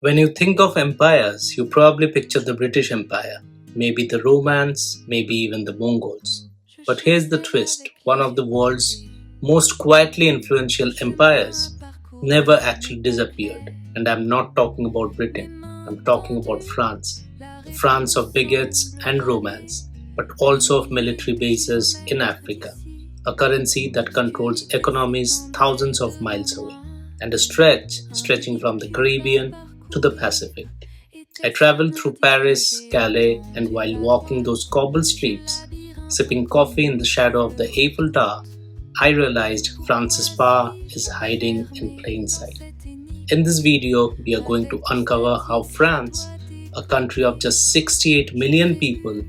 When you think of empires, you probably picture the British Empire, maybe the Romans, maybe even the Mongols. But here's the twist: one of the world's most quietly influential empires never actually disappeared. And I'm not talking about Britain, I'm talking about France. The France of bigots and romance, but also of military bases in Africa, a currency that controls economies thousands of miles away, and a stretching from the Caribbean to the Pacific. I traveled through Paris, Calais, and while walking those cobble streets, sipping coffee in the shadow of the Eiffel Tower, I realized France's power is hiding in plain sight. In this video, we are going to uncover how France, a country of just 68 million people,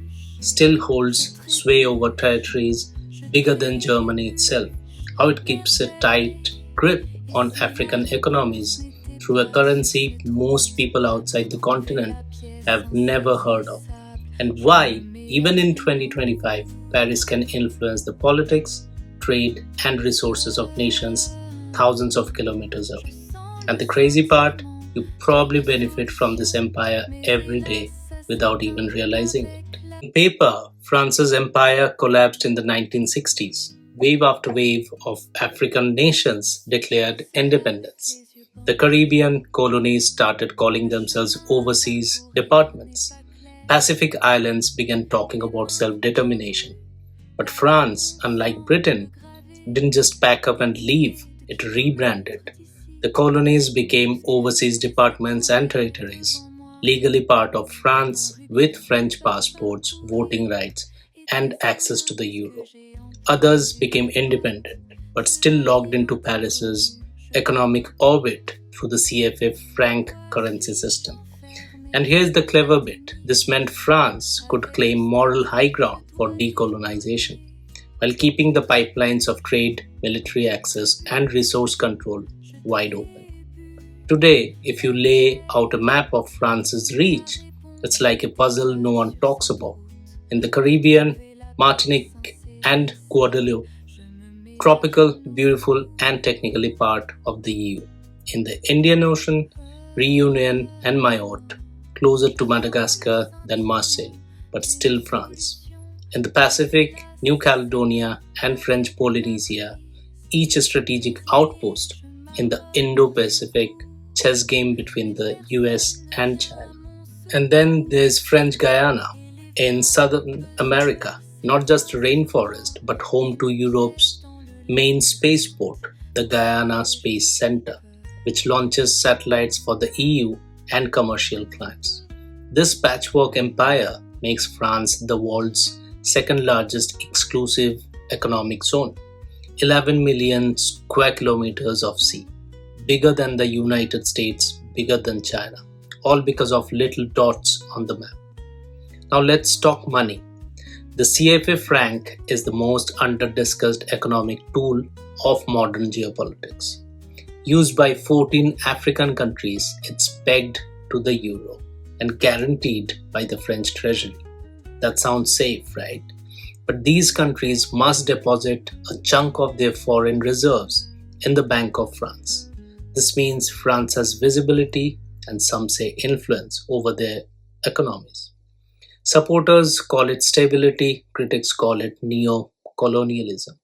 still holds sway over territories bigger than Germany itself, how it keeps a tight grip on African economies through a currency most people outside the continent have never heard of, and why, even in 2025, Paris can influence the politics, trade, and resources of nations thousands of kilometers away. And the crazy part, you probably benefit from this empire every day without even realizing it. On paper, France's empire collapsed in the 1960s. Wave after wave of African nations declared independence. The Caribbean colonies started calling themselves overseas departments. Pacific islands began talking about self-determination. But France, unlike Britain, didn't just pack up and leave, it rebranded. The colonies became overseas departments and territories, legally part of France with French passports, voting rights, and access to the euro. Others became independent, but still locked into Paris's economic orbit through the CFA Franc currency system. And here's the clever bit: this meant France could claim moral high ground for decolonization, while keeping the pipelines of trade, military access, and resource control wide open. Today, if you lay out a map of France's reach, it's like a puzzle no one talks about. In the Caribbean, Martinique and Guadeloupe, tropical, beautiful, and technically part of the EU. In the Indian Ocean, Reunion and Mayotte, closer to Madagascar than Marseille, but still France. In the Pacific, New Caledonia and French Polynesia, each a strategic outpost in the Indo-Pacific chess game between the US and China. And then there's French Guiana in Southern America, not just rainforest, but home to Europe's main spaceport, the Guyana Space Center, which launches satellites for the EU and commercial clients. This patchwork empire makes France the world's second largest exclusive economic zone, 11 million square kilometers of sea, bigger than the United States, bigger than China, all because of little dots on the map. Now let's talk money. The CFA franc is the most under-discussed economic tool of modern geopolitics. Used by 14 African countries, it's pegged to the euro and guaranteed by the French treasury. That sounds safe, right? But these countries must deposit a chunk of their foreign reserves in the Bank of France. This means France has visibility and some say influence over their economies. Supporters call it stability, critics call it neo-colonialism.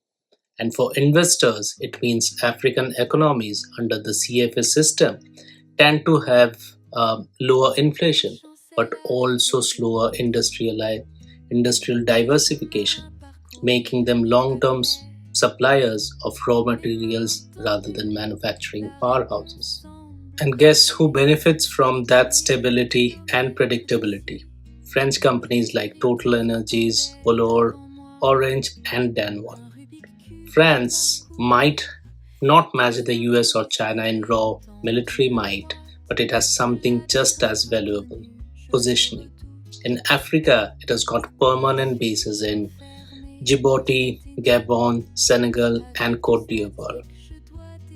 And for investors, it means African economies under the CFA system tend to have lower inflation, but also slower industrial diversification, making them long-term suppliers of raw materials rather than manufacturing powerhouses. And guess who benefits from that stability and predictability? French companies like Total Energies, Valor, Orange, and Danone. France might not match the US or China in raw military might, but it has something just as valuable: positioning. In Africa, it has got permanent bases in Djibouti, Gabon, Senegal, and Cote d'Ivoire.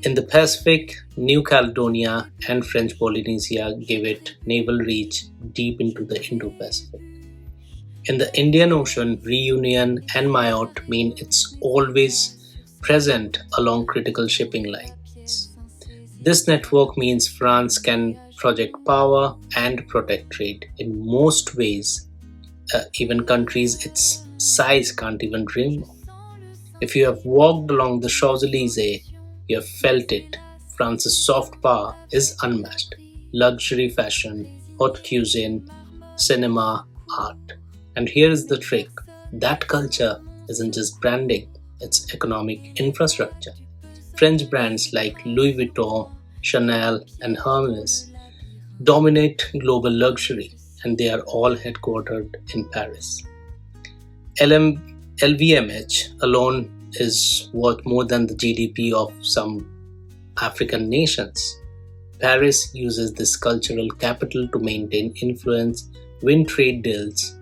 In the Pacific, New Caledonia and French Polynesia give it naval reach deep into the Indo-Pacific. In the Indian Ocean, Reunion and Mayotte mean it's always present along critical shipping lines. This network means France can project power, and protect trade in most ways, even countries its size can't even dream of. If you have walked along the Champs Elysees, you have felt it. France's soft power is unmatched. Luxury fashion, haute cuisine, cinema, art. And here is the trick, that culture isn't just branding, it's economic infrastructure. French brands like Louis Vuitton, Chanel, and Hermes dominate global luxury, and they are all headquartered in Paris. LVMH alone is worth more than the GDP of some African nations. Paris uses this cultural capital to maintain influence, win trade deals,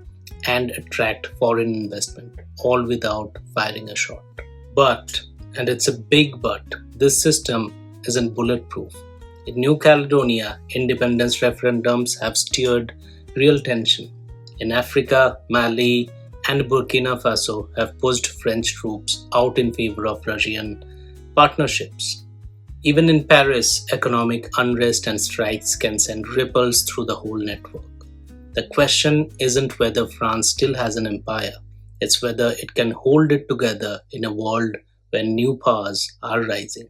and attract foreign investment, all without firing a shot. But, and it's a big but, this system isn't bulletproof. In New Caledonia, independence referendums have stirred real tension. In Africa, Mali, and Burkina Faso have pushed French troops out in favor of Russian partnerships. Even in Paris, economic unrest and strikes can send ripples through the whole network. The question isn't whether France still has an empire, it's whether it can hold it together in a world where new powers are rising.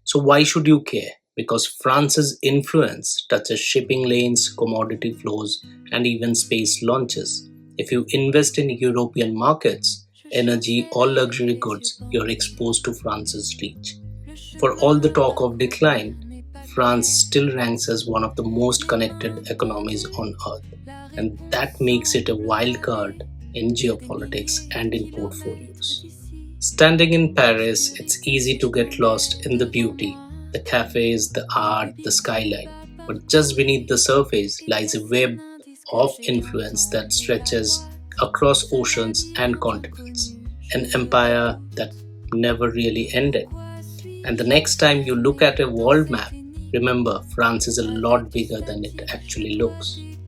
So, why should you care? Because France's influence touches shipping lanes, commodity flows, and even space launches. If you invest in European markets, energy, or luxury goods, you're exposed to France's reach. For all the talk of decline, France still ranks as one of the most connected economies on earth, and that makes it a wild card in geopolitics and in portfolios. Standing in Paris, it's easy to get lost in the beauty, the cafes, the art, the skyline. But just beneath the surface lies a web of influence that stretches across oceans and continents, an empire that never really ended. And the next time you look at a world map, remember France is a lot bigger than it actually looks.